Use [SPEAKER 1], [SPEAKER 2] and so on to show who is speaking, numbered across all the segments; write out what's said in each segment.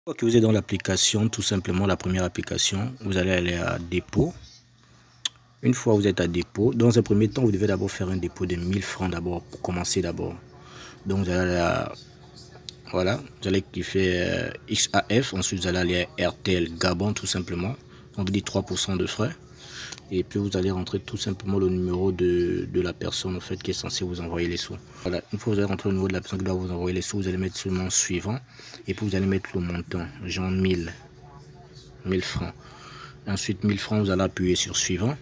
[SPEAKER 1] Une fois que vous êtes dans l'application, tout simplement la première application, vous allez aller à dépôt. Une fois que vous êtes à dépôt, dans un premier temps, vous devez d'abord faire un dépôt de 1000 francs d'abord pour commencer d'abord. Donc vous allez aller à, voilà, vous allez cliquer XAF, ensuite vous allez aller à RTL Gabon tout simplement. On vous dit 3% de frais. Et puis vous allez rentrer tout simplement le numéro de la personne en fait qui est censée vous envoyer les sous. Voilà, une fois que vous allez rentrer le numéro de la personne qui doit vous envoyer les sous, vous allez mettre seulement suivant et puis vous allez mettre le montant, genre 1000 francs. Ensuite 1000 francs, vous allez appuyer sur suivant.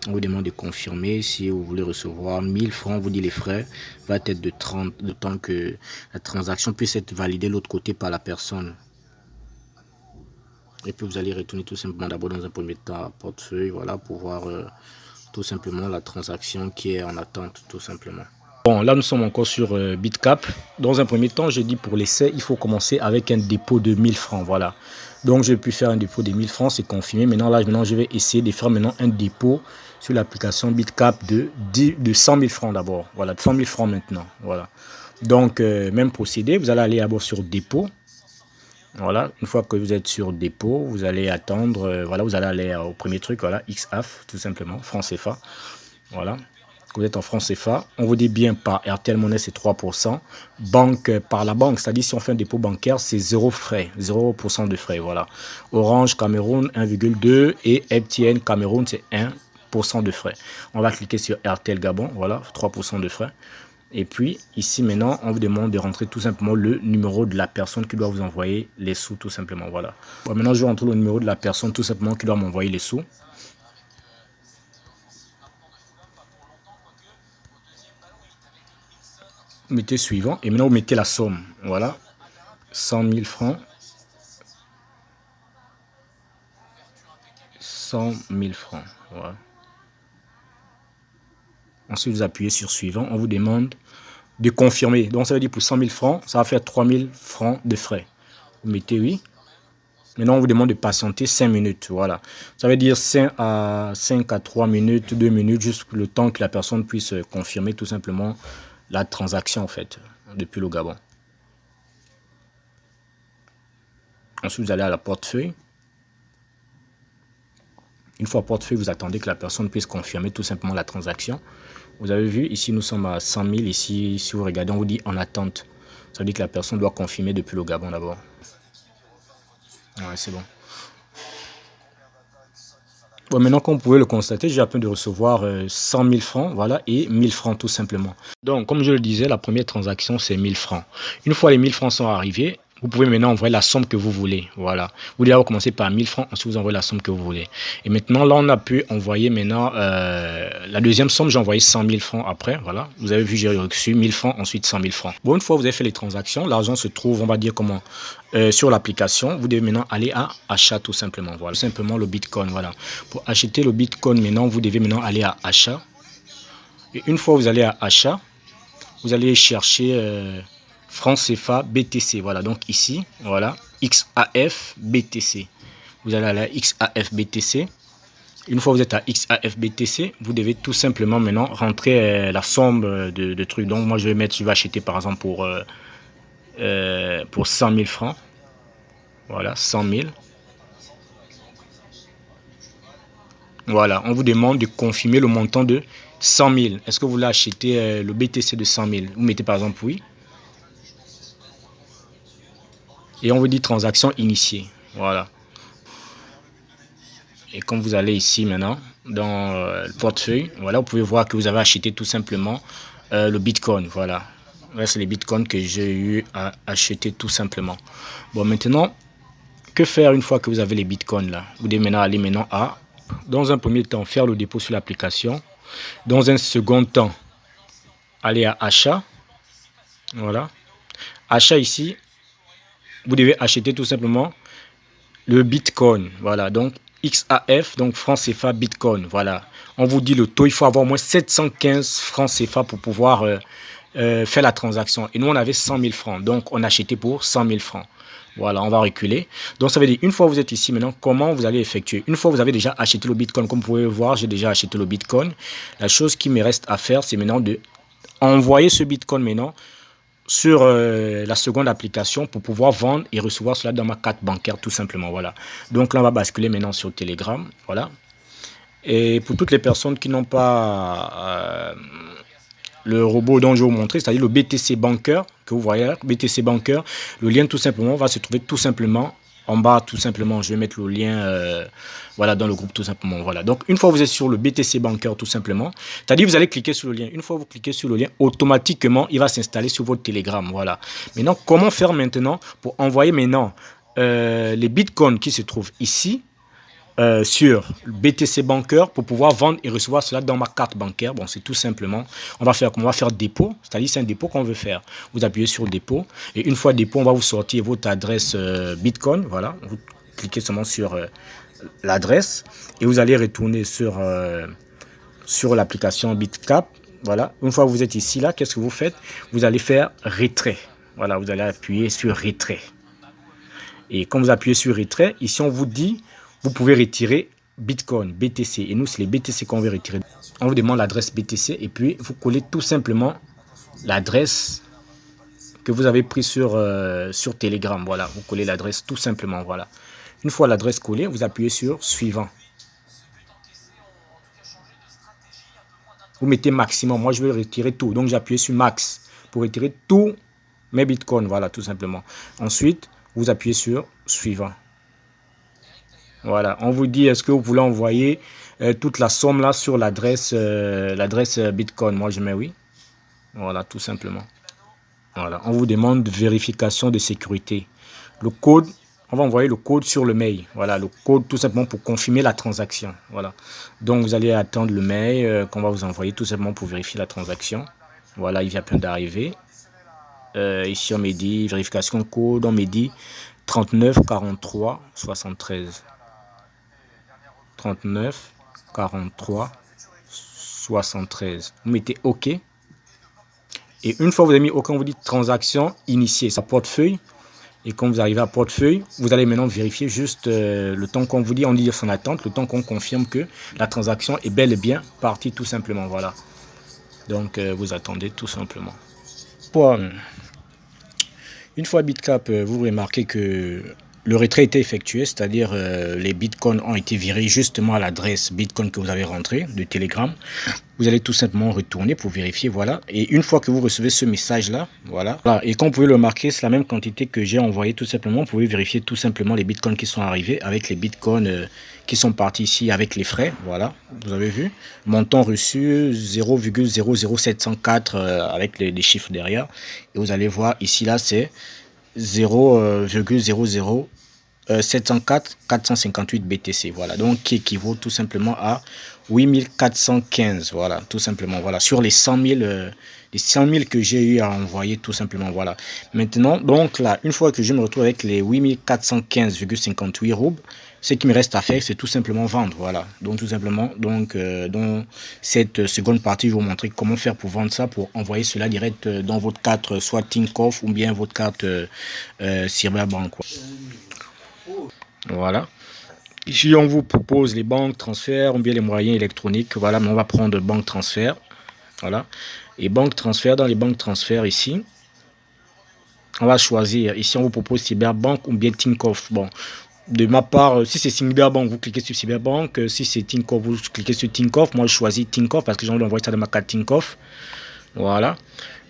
[SPEAKER 1] On vous demande de confirmer si vous voulez recevoir 1000 francs. On vous dit les frais va être de 30, le temps que la transaction puisse être validée de l'autre côté par la personne. Et puis vous allez retourner tout simplement d'abord dans un premier temps à portefeuille, voilà, pour voir tout simplement la transaction qui est en attente tout simplement. Bon, là nous sommes encore sur Bitcap. Dans un premier temps, j'ai dit pour l'essai, il faut commencer avec un dépôt de 1000 francs, voilà. Donc j'ai pu faire un dépôt de 1000 francs, c'est confirmé. Maintenant je vais essayer de faire maintenant un dépôt sur l'application Bitcap de 100 000 francs d'abord. Voilà, de 100 000 francs maintenant, voilà. Donc même procédé, vous allez aller d'abord sur dépôt. Voilà, une fois que vous êtes sur dépôt, vous allez attendre, voilà, vous allez aller au premier truc, voilà, XAF, tout simplement, franc CFA, voilà. Vous êtes en franc CFA, on vous dit bien par RTL Monnaie, c'est 3%, banque par la banque, c'est-à-dire si on fait un dépôt bancaire, c'est 0 frais, 0% de frais, voilà. Orange Cameroun, 1,2 et MTN Cameroun, c'est 1% de frais. On va cliquer sur RTL Gabon, voilà, 3% de frais. Et puis ici maintenant on vous demande de rentrer tout simplement le numéro de la personne qui doit vous envoyer les sous tout simplement, voilà. Bon, maintenant je vais rentrer le numéro de la personne tout simplement qui doit m'envoyer les sous. Vous mettez suivant et maintenant vous mettez la somme, voilà, 100 000 francs, 100 000 francs, voilà. Ensuite vous appuyez sur suivant, on vous demande de confirmer, donc ça veut dire pour 100 000 francs ça va faire 3 000 francs de frais. Vous mettez oui. Maintenant, on vous demande de patienter 5 minutes. Voilà. Ça veut dire 5 à 3 minutes, 2 minutes, juste le temps que la personne puisse confirmer tout simplement la transaction, en fait, depuis le Gabon. Ensuite, vous allez à la portefeuille. Une fois portefeuille, vous attendez que la personne puisse confirmer tout simplement la transaction. Vous avez vu, ici, nous sommes à 100 000. Ici, si vous regardez, on vous dit en attente. Ça veut dire que la personne doit confirmer depuis le Gabon d'abord. Ouais, c'est bon. Bon, maintenant, comme vous pouvez le constater, j'ai à peine de recevoir 100 000 francs, voilà, et 1000 francs tout simplement. Donc, comme je le disais, la première transaction, c'est 1000 francs. Une fois les 1000 francs sont arrivés, vous pouvez maintenant envoyer la somme que vous voulez, voilà. Vous devez commencer par 1000 francs, ensuite vous envoyez la somme que vous voulez. Et maintenant, là, on a pu envoyer maintenant la deuxième somme, j'ai envoyé 100 000 francs après, voilà. Vous avez vu, j'ai reçu 1000 francs, ensuite 100 000 francs. Bon, une fois que vous avez fait les transactions, l'argent se trouve, on va dire comment, sur l'application. Vous devez maintenant aller à achat tout simplement, voilà. Tout simplement le Bitcoin, voilà. Pour acheter le Bitcoin, maintenant, vous devez maintenant aller à achat. Et une fois que vous allez à achat, vous allez chercher franc CFA BTC. Voilà, donc ici, voilà, XAF BTC. Vous allez à la XAF BTC. Une fois que vous êtes à XAF BTC, vous devez tout simplement maintenant rentrer la somme de trucs. Donc moi, je vais acheter par exemple pour 100 000 francs. Voilà, 100 000. Voilà, on vous demande de confirmer le montant de 100 000. Est-ce que vous voulez acheter le BTC de 100 000? Vous mettez par exemple oui. Et on vous dit transaction initiée. Voilà. Et quand vous allez ici maintenant, dans le portefeuille, voilà, vous pouvez voir que vous avez acheté tout simplement le Bitcoin. Voilà. Là, c'est les Bitcoins que j'ai eu à acheter tout simplement. Bon, maintenant, que faire une fois que vous avez les Bitcoins là? Vous devez maintenant aller maintenant à, dans un premier temps, faire le dépôt sur l'application. Dans un second temps, aller à achat. Voilà. Achat ici, vous devez acheter tout simplement le Bitcoin. Voilà, donc XAF, donc franc CFA Bitcoin. Voilà, on vous dit le taux, il faut avoir au moins 715 francs CFA pour pouvoir faire la transaction. Et nous, on avait 100 000 francs, donc on achetait pour 100 000 francs. Voilà, on va reculer. Donc, ça veut dire, une fois que vous êtes ici maintenant, comment vous allez effectuer? Une fois que vous avez déjà acheté le Bitcoin, comme vous pouvez voir, j'ai déjà acheté le Bitcoin. La chose qui me reste à faire, c'est maintenant de envoyer ce Bitcoin maintenant sur la seconde application pour pouvoir vendre et recevoir cela dans ma carte bancaire tout simplement. Voilà. Donc là, on va basculer maintenant sur Telegram. Voilà. Et pour toutes les personnes qui n'ont pas le robot dont je vais vous montrer, c'est-à-dire le BTC Banker que vous voyez là, BTC Banker, le lien tout simplement va se trouver tout simplement en bas, tout simplement. Je vais mettre le lien voilà, dans le groupe tout simplement. Voilà. Donc une fois que vous êtes sur le BTC Banker tout simplement, c'est-à-dire vous allez cliquer sur le lien. Une fois que vous cliquez sur le lien, automatiquement il va s'installer sur votre Telegram. Voilà. Maintenant, comment faire maintenant pour envoyer maintenant les bitcoins qui se trouvent ici sur BTC Banker pour pouvoir vendre et recevoir cela dans ma carte bancaire. Bon, c'est tout simplement, on va faire dépôt, c'est-à-dire c'est un dépôt qu'on veut faire. Vous appuyez sur dépôt et une fois dépôt, on va vous sortir votre adresse Bitcoin. Voilà, vous cliquez seulement sur l'adresse et vous allez retourner sur l'application BitCap. Voilà, une fois que vous êtes ici, là, qu'est-ce que vous faites? Vous allez faire retrait. Voilà, vous allez appuyer sur retrait. Et quand vous appuyez sur retrait, ici on vous dit vous pouvez retirer Bitcoin, BTC. Et nous, c'est les BTC qu'on veut retirer. On vous demande l'adresse BTC et puis vous collez tout simplement l'adresse que vous avez prise sur Telegram. Voilà, vous collez l'adresse tout simplement. Voilà. Une fois l'adresse collée, vous appuyez sur suivant. Vous mettez maximum. Moi, je veux retirer tout. Donc, j'appuie sur max pour retirer tous mes bitcoins. Voilà, tout simplement. Ensuite, vous appuyez sur suivant. Voilà, on vous dit est-ce que vous voulez envoyer toute la somme là sur l'adresse Bitcoin. Moi, je mets oui. Voilà, tout simplement. Voilà, on vous demande vérification de sécurité. Le code, on va envoyer le code sur le mail. Voilà, le code tout simplement pour confirmer la transaction. Voilà. Donc, vous allez attendre le mail qu'on va vous envoyer tout simplement pour vérifier la transaction. Voilà, il vient peine d'arriver. Ici, on me dit vérification code, on me dit 39 43 73. 39 43 73. Vous mettez OK. Et une fois que vous avez mis OK, on vous dit transaction initiée. Ça portefeuille. Et quand vous arrivez à portefeuille, vous allez maintenant vérifier juste le temps qu'on vous dit, on dit son attente, le temps qu'on confirme que la transaction est bel et bien partie tout simplement. Voilà. Donc vous attendez tout simplement. Une fois BitCap, vous remarquez que le retrait était effectué, c'est-à-dire les bitcoins ont été virés justement à l'adresse bitcoin que vous avez rentré de Telegram. Vous allez tout simplement retourner pour vérifier, voilà. Et une fois que vous recevez ce message-là, voilà. Et comme vous pouvez le remarquer, c'est la même quantité que j'ai envoyé tout simplement. Vous pouvez vérifier tout simplement les bitcoins qui sont arrivés avec les bitcoins qui sont partis ici avec les frais, voilà. Vous avez vu. Montant reçu 0,00704 avec les chiffres derrière. Et vous allez voir ici, là, c'est 0,00 704 458 BTC, voilà, donc qui équivaut tout simplement à 8415, voilà, tout simplement, voilà, sur les 100 000 que j'ai eu à envoyer tout simplement, voilà. Maintenant, donc là, une fois que je me retrouve avec les 8415,58 roubles, ce qui me reste à faire, c'est tout simplement vendre, voilà. Donc tout simplement, donc dans cette seconde partie, je vais vous montrer comment faire pour vendre ça, pour envoyer cela direct dans votre carte, soit Tinkoff ou bien votre carte Cyberbank, quoi. Voilà. Ici, on vous propose les banques transfert ou bien les moyens électroniques. Voilà, mais on va prendre banque transfert. Voilà. Et banque transfert, dans les banques transfert ici, on va choisir. Ici, on vous propose Cyberbank ou bien Tinkoff. Bon, de ma part, si c'est Cyberbank, vous cliquez sur Cyberbank. Si c'est Tinkoff, vous cliquez sur Tinkoff. Moi, je choisis Tinkoff parce que j'ai envie d'envoyer ça dans ma carte Tinkoff. Voilà.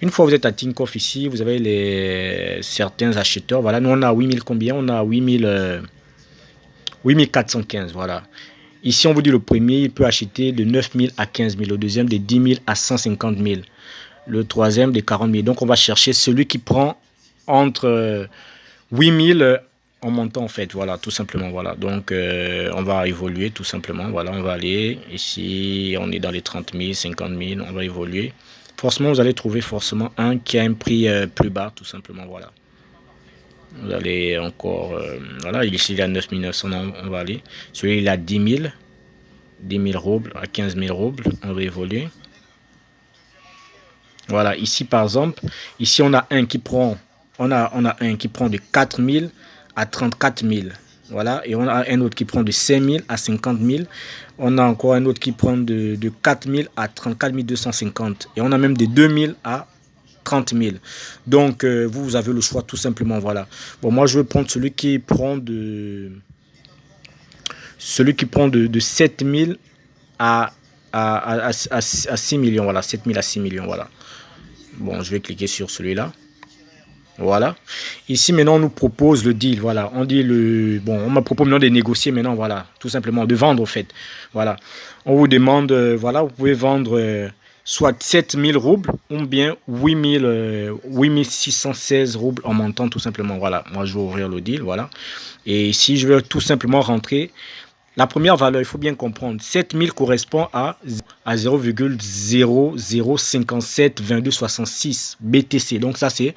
[SPEAKER 1] Une fois que vous êtes à Tinkoff ici, vous avez certains acheteurs. Voilà, nous on a 8000 combien? On a 8415, voilà. Ici, on vous dit le premier, il peut acheter de 9000 à 15 000. Le deuxième, de 10 000 à 150 000. Le troisième, de 40 000. Donc, on va chercher celui qui prend entre 8000 en montant, en fait. Voilà, tout simplement. Voilà. Donc, on va évoluer, tout simplement. Voilà, on va aller ici. On est dans les 30 000, 50 000. On va évoluer. Forcément, vous allez trouver forcément un qui a un prix plus bas, tout simplement. Voilà. Vous allez encore, voilà, ici il y a 9 900, on va aller. Celui-là il a 10 000 roubles à 15 000 roubles, on va évoluer. Voilà, ici par exemple, ici on a un qui prend, on a un qui prend de 4 000 à 34 000. Voilà, et on a un autre qui prend de 5 000 à 50 000. On a encore un autre qui prend de 4 000 à 34 250. Et on a même de 2 000 à 30 000. Donc, vous avez le choix tout simplement, voilà. Bon, moi, je vais prendre celui qui prend de 7 000 à 6 millions, voilà, 7 000 à 6 millions, voilà. Bon, je vais cliquer sur celui-là. Voilà. Ici, maintenant, on nous propose le deal. Voilà. On dit bon, on me propose maintenant de négocier maintenant. Voilà. Tout simplement, de vendre, au fait. Voilà. On vous demande, voilà, vous pouvez vendre soit 7 000 roubles ou bien 8 616 roubles en montant, tout simplement. Voilà. Moi, je vais ouvrir le deal. Voilà. Et ici, je vais tout simplement rentrer. La première valeur, il faut bien comprendre, 7 000 correspond à 0,00572266 BTC. Donc ça, c'est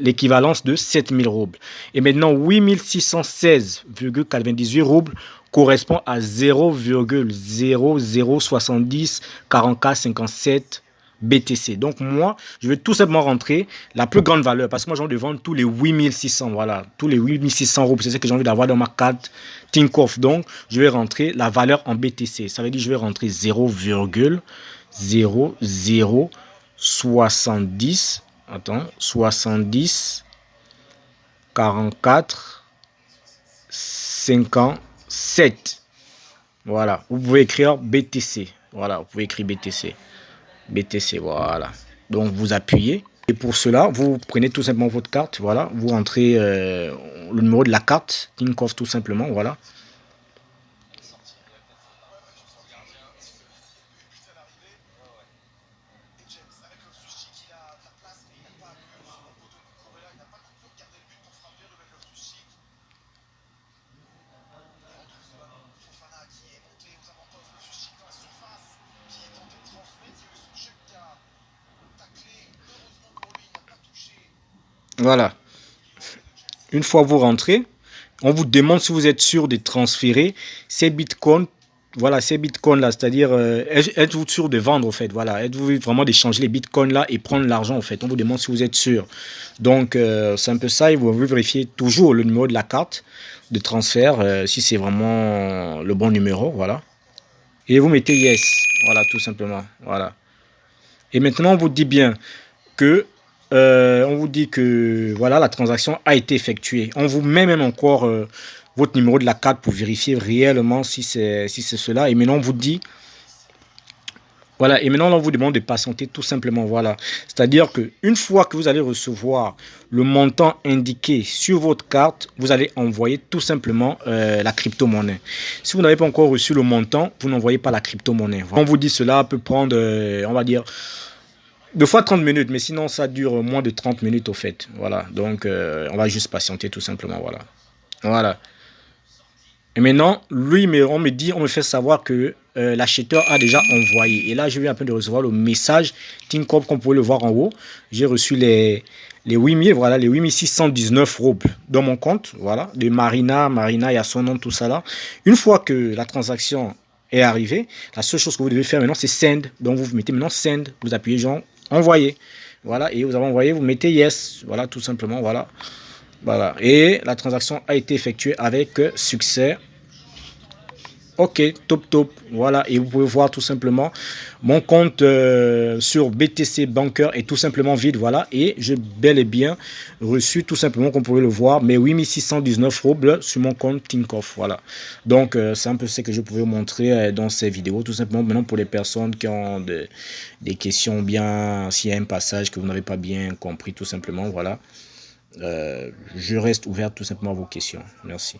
[SPEAKER 1] l'équivalence de 7 000 roubles. Et maintenant, 8 616,98 roubles correspond à 0,00704457 BTC. Donc moi, je vais tout simplement rentrer la plus grande valeur parce que moi j'ai envie de vendre tous les 8600, voilà, tous les 8600 roubles, c'est ce que j'ai envie d'avoir dans ma carte Tinkoff. Donc je vais rentrer la valeur en BTC. Ça veut dire que je vais rentrer 0,0070, attends, 70 44 57. Voilà, vous pouvez écrire BTC. Voilà, vous pouvez écrire BTC. BTC, voilà. Donc, vous appuyez. Et pour cela, vous prenez tout simplement votre carte. Voilà. Vous rentrez le numéro de la carte. Tinkoff, tout simplement. Voilà. Voilà. Une fois vous rentrez, on vous demande si vous êtes sûr de transférer ces bitcoins. Voilà, ces bitcoins là, c'est-à-dire êtes-vous sûr de vendre en fait, voilà, êtes-vous vraiment d'échanger les bitcoins là et prendre l'argent en fait. On vous demande si vous êtes sûr. Donc c'est un peu ça, et vous vérifiez toujours le numéro de la carte de transfert, si c'est vraiment le bon numéro, voilà. Et vous mettez yes, voilà, tout simplement, voilà. Et maintenant on vous dit bien que on vous dit que voilà, la transaction a été effectuée. On vous met même encore votre numéro de la carte pour vérifier réellement si c'est cela. Et maintenant on vous dit voilà, et maintenant on vous demande de patienter tout simplement, voilà. C'est-à-dire que une fois que vous allez recevoir le montant indiqué sur votre carte, vous allez envoyer tout simplement la crypto-monnaie. Si vous n'avez pas encore reçu le montant, vous n'envoyez pas la crypto-monnaie. On vous dit cela peut prendre on va dire 2 fois 30 minutes, mais sinon ça dure moins de 30 minutes au fait. Voilà, donc on va juste patienter tout simplement, voilà. Voilà. Et maintenant, lui, on me fait savoir que l'acheteur a déjà envoyé. Et là, je viens un peu de recevoir le message Tinkoff, comme vous pouvez le voir en haut. J'ai reçu les 8000, voilà, les 8619 roubles dans mon compte, voilà, de Marina, il y a son nom, tout ça là. Une fois que la transaction est arrivée, la seule chose que vous devez faire maintenant, c'est send. Donc, vous mettez maintenant send, vous appuyez genre envoyer. Voilà, et vous avez envoyé, vous mettez yes. Voilà, tout simplement, voilà. Voilà, et la transaction a été effectuée avec succès. Ok, top. Voilà, et vous pouvez voir tout simplement mon compte sur BTC Banker est tout simplement vide. Voilà, et j'ai bel et bien reçu tout simplement, comme vous pouvez le voir, mes 8619 roubles sur mon compte Tinkoff. Voilà, donc c'est un peu ce que je pouvais vous montrer dans ces vidéos. Tout simplement, maintenant pour les personnes qui ont des questions, bien s'il y a un passage que vous n'avez pas bien compris, tout simplement, voilà. Je reste ouvert tout simplement à vos questions. Merci.